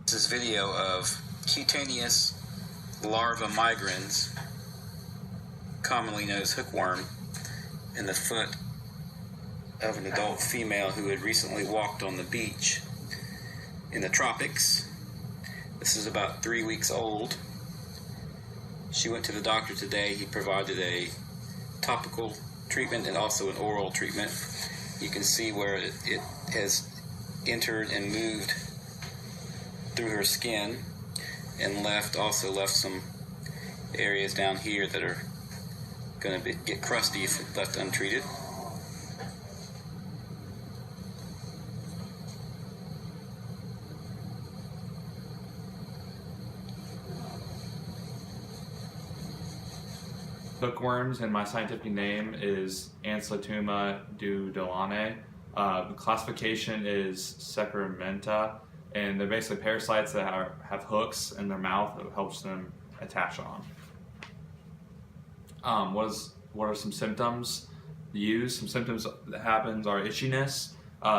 This is video of cutaneous larva migrans, commonly known as hookworm, in the foot of an adult female who had recently walked on the beach in the tropics. This is about 3 weeks old. She went to the doctor today. He provided a topical treatment and also an oral treatment. You can see where it has entered and moved through her skin and also left some areas down here that are going to get crusty if left untreated. Hookworms, and my scientific name is Ancylotuma dudellanae. The classification is Sacramenta, and they're basically parasites that have hooks in their mouth that helps them attach on. What are some symptoms used? Some symptoms that happens are itchiness,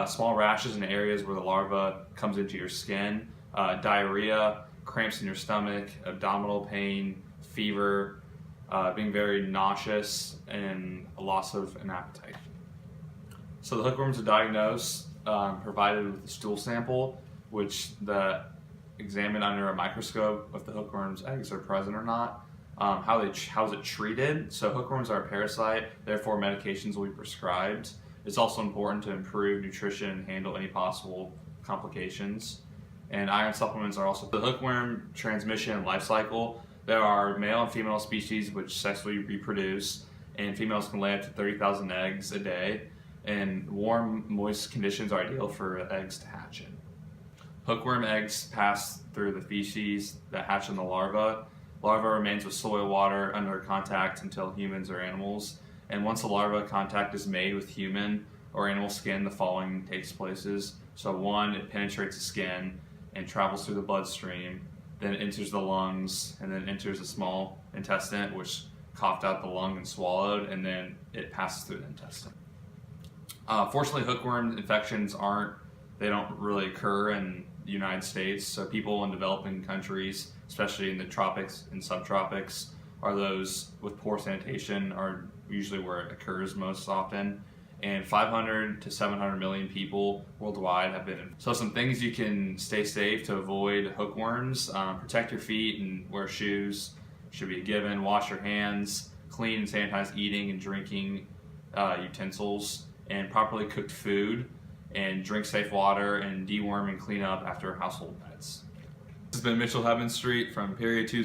small rashes in areas where the larva comes into your skin, diarrhea, cramps in your stomach, abdominal pain, fever, being very nauseous, and a loss of an appetite. So the hookworms are diagnosed, provided with a stool sample, which examined under a microscope if the hookworm's eggs are present or not. How is it treated? So hookworms are a parasite, therefore medications will be prescribed. It's also important to improve nutrition and handle any possible complications. And iron supplements are also the hookworm transmission and life cycle. There are male and female species which sexually reproduce, and females can lay up to 30,000 eggs a day, and warm, moist conditions are ideal for eggs to hatch in. Hookworm eggs pass through the feces that hatch in the larva. Larva remains with soil water under contact until humans or animals, and once the larva contact is made with human or animal skin, the following takes places. So one, it penetrates the skin and travels through the bloodstream, then it enters the lungs, and then enters the small intestine, which coughed out the lung and swallowed, and then it passes through the intestine. Fortunately, hookworm infections don't really occur in the United States, so people in developing countries, especially in the tropics and subtropics, are those with poor sanitation are usually where it occurs most often. And 500 to 700 million people worldwide have been. So some things you can stay safe to avoid hookworms: protect your feet and wear shoes, should be a given. Wash your hands, clean and sanitize eating and drinking utensils, and properly cooked food, and drink safe water, and deworm and clean up after household pets. This has been Mitchell Street from Period 2